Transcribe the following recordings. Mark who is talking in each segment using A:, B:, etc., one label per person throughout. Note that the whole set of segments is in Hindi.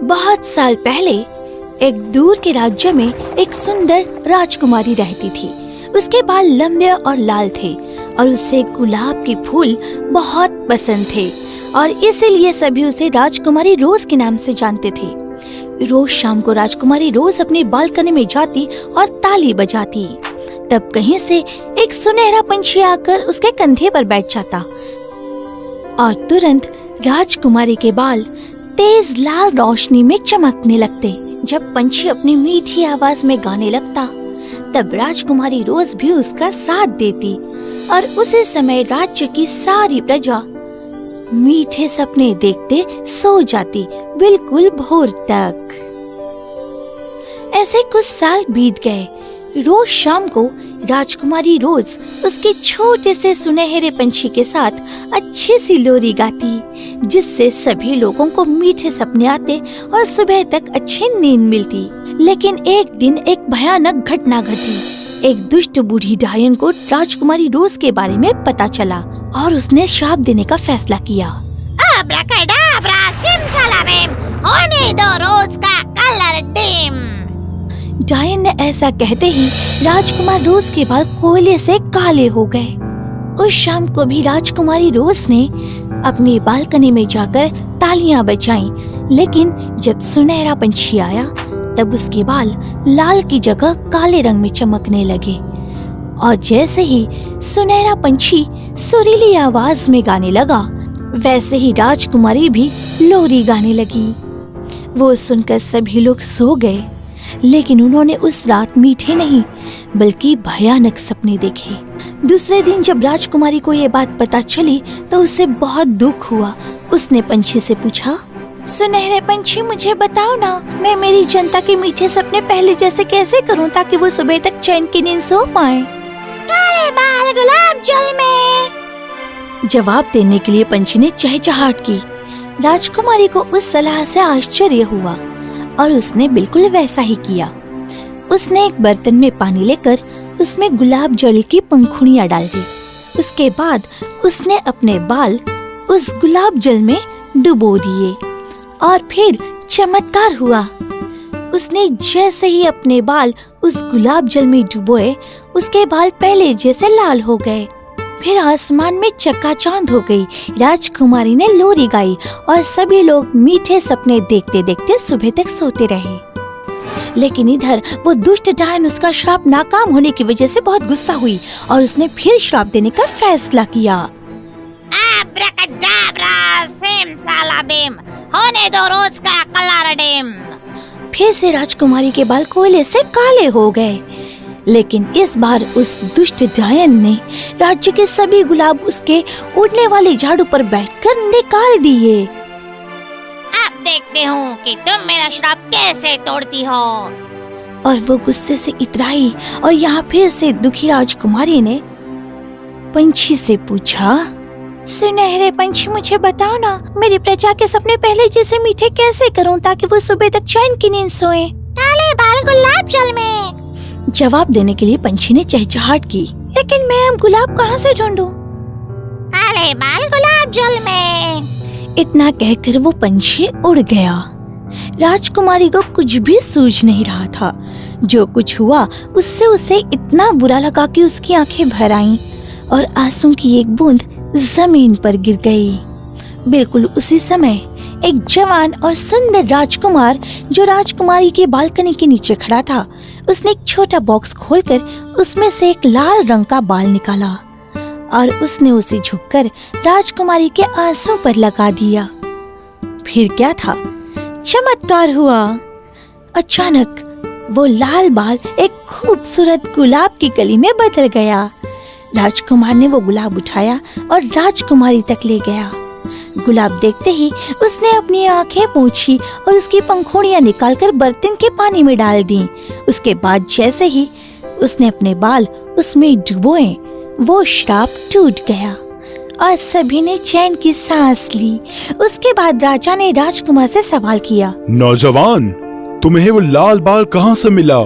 A: बहुत साल पहले एक दूर के राज्य में एक सुंदर राजकुमारी रहती थी। उसके बाल लंबे और लाल थे और उसे गुलाब के फूल बहुत पसंद थे और इसीलिए सभी उसे राजकुमारी रोज के नाम से जानते थे। रोज शाम को राजकुमारी रोज अपनी बालकनी में जाती और ताली बजाती। तब कहीं से एक सुनहरा पंछी आकर उसके कंधे पर बैठ जाता और तुरंत राजकुमारी के बाल तेज लाल रोशनी में चमकने लगते। जब पंछी अपनी मीठी आवाज में गाने लगता तब राजकुमारी रोज भी उसका साथ देती और उसी समय राज्य की सारी प्रजा मीठे सपने देखते सो जाती, बिल्कुल भोर तक। ऐसे कुछ साल बीत गए। रोज शाम को राजकुमारी रोज उसके छोटे से सुनहरे पंछी के साथ अच्छी सी लोरी गाती, जिससे सभी लोगों को मीठे सपने आते और सुबह तक अच्छी नींद मिलती। लेकिन एक दिन एक भयानक घटना घटी। एक दुष्ट बूढ़ी डायन को राजकुमारी रोज के बारे में पता चला और उसने श्राप देने का फैसला किया।
B: अब्राकडाब्रा सिमसालाबिम, होने दो रोज का कलर डिम।
A: डायन ने ऐसा कहते ही राजकुमार रोज के बाल कोयले से काले हो गए। उस शाम को भी राजकुमारी रोज ने अपनी बालकनी में जाकर तालियां बजाईं, लेकिन जब सुनहरा पंछी आया तब उसके बाल लाल की जगह काले रंग में चमकने लगे और जैसे ही सुनहरा पंछी सुरीली आवाज में गाने लगा, वैसे ही राजकुमारी भी लोरी गाने लगी। वो सुनकर सभी लोग सो गए, लेकिन उन्होंने उस रात मीठे नहीं बल्कि भयानक सपने देखे। दूसरे दिन जब राजकुमारी को ये बात पता चली तो उसे बहुत दुख हुआ। उसने पंछी से पूछा, सुनहरे पंछी, मुझे बताओ ना, मैं मेरी जनता के मीठे सपने पहले जैसे कैसे करूं ताकि वो सुबह तक चैन की नींद सो पाएं?
B: काले बाल गुलाब जल में।
A: जवाब देने के लिए पंछी ने चहचहाट की। राजकुमारी को उस सलाह से आश्चर्य हुआ और उसने बिल्कुल वैसा ही किया। उसने एक बर्तन में पानी लेकर उसमें गुलाब जल की पंखुड़ियां डाल दी। उसके बाद उसने अपने बाल उस गुलाब जल में डुबो दिए और फिर चमत्कार हुआ। उसने जैसे ही अपने बाल उस गुलाब जल में डुबोए, उसके बाल पहले जैसे लाल हो गए। फिर आसमान में चकाचौंध हो गई। राजकुमारी ने लोरी गाई और सभी लोग मीठे सपने देखते देखते सुबह तक सोते रहे। लेकिन इधर वो दुष्ट डायन उसका श्राप नाकाम होने की वजह से बहुत गुस्सा हुई और उसने फिर श्राप देने का फैसला किया।
B: अब्राकडाब्रा सिमसालाबिम, होने दो रोज का कलर डिम।
A: फिर से राजकुमारी के बाल कोयले से काले हो गए, लेकिन इस बार उस दुष्ट डायन ने राज्य के सभी गुलाब उसके उड़ने वाले झाड़ू पर बैठकर निकाल दिए।
B: अब देखते हूँ कि तुम मेरा श्राप कैसे तोड़ती हो।
A: और वो गुस्से से इतराई और यहाँ फिर से दुखी राजकुमारी ने पंछी से पूछा, सुनहरे पंछी, मुझे बताओ ना, मेरी प्रजा के सपने पहले जैसे मीठे कैसे करूँ ताकि वो सुबह तक चैन की नींद सोए?
B: काले बाल गुलाब जल में।
A: जवाब देने के लिए पंछी ने चहचहाट की, लेकिन मैं अब गुलाब कहाँ से ढूंढूं?
B: काले बाल गुलाब जल में।
A: इतना कहकर वो पंछी उड़ गया। राजकुमारी को कुछ भी सूझ नहीं रहा था। जो कुछ हुआ उससे उसे इतना बुरा लगा कि उसकी आंखें भर आईं और आंसू की एक बूंद जमीन पर गिर गई। बिल्कुल उसी समय एक जवान और सुंदर राजकुमार जो राजकुमारी के बालकनी के नीचे खड़ा था, उसने एक छोटा बॉक्स खोलकर उसमें से एक लाल रंग का बाल निकाला और उसने उसे झुककर राजकुमारी के आंसू पर लगा दिया। फिर क्या था, चमत्कार हुआ। अचानक वो लाल बाल एक खूबसूरत गुलाब की कली में बदल गया। राजकुमार ने वो गुलाब उठाया और राजकुमारी तक ले गया। गुलाब देखते ही उसने अपनी आंखें पोंछी और उसकी पंखुड़ियां निकालकर बर्तन के पानी में डाल दी। उसके बाद जैसे ही उसने अपने बाल उसमें डुबोए, वो श्राप टूट गया और सभी ने चैन की सांस ली। उसके बाद राजा ने राजकुमार से सवाल किया,
C: नौजवान, तुम्हें वो लाल बाल कहाँ से मिला?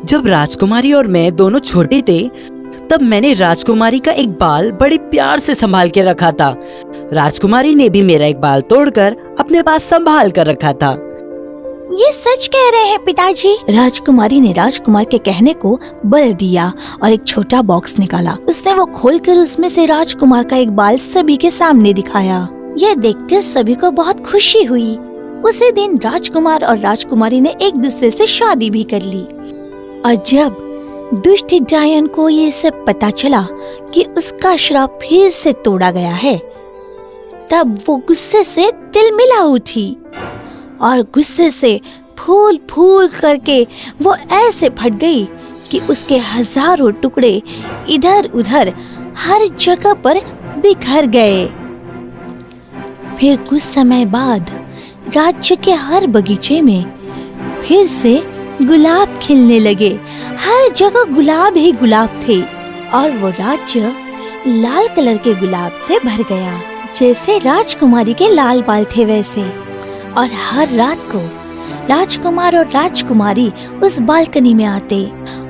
D: जब राजकुमारी और मैं दोनों छोटे थे तब मैंने राजकुमारी का एक बाल बड़े प्यार से संभाल के रखा था। राजकुमारी ने भी मेरा एक बाल तोड़कर अपने पास संभाल कर रखा था।
A: ये सच कह रहे हैं पिताजी। राजकुमारी ने राजकुमार के कहने को बल दिया और एक छोटा बॉक्स निकाला। उसने वो खोलकर उसमें से राजकुमार का एक बाल सभी के सामने दिखाया। यह देखकर सभी को बहुत खुशी हुई। उसी दिन राजकुमार और राजकुमारी ने एक दूसरे से शादी भी कर ली। और जब दुष्ट डायन को ये सब पता चला कि उसका श्राप फिर से तोड़ा गया है, तब वो गुस्से से तिलमिला उठी और गुस्से से फूल फूल करके वो ऐसे फट गई कि उसके हजारों टुकड़े इधर उधर हर जगह पर बिखर गए। फिर कुछ समय बाद राज्य के हर बगीचे में फिर से गुलाब खिलने लगे। हर जगह गुलाब ही गुलाब थे और वो राज्य लाल कलर के गुलाब से भर गया। जैसे राजकुमारी के लाल बाल थे वैसे। और हर रात को राजकुमार और राजकुमारी उस बालकनी में आते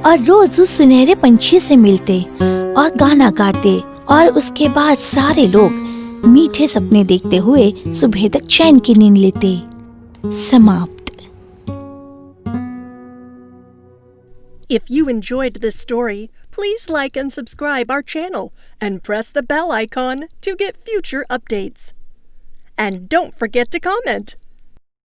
A: और रोज उस सुनहरे पंछी से मिलते और गाना गाते। और उसके बाद सारे लोग मीठे सपने देखते हुए सुबह तक चैन की नींद लेते। समाप्त।
E: If you enjoyed this story, please like and subscribe our channel and press the bell icon to get future updates. And don't forget to comment.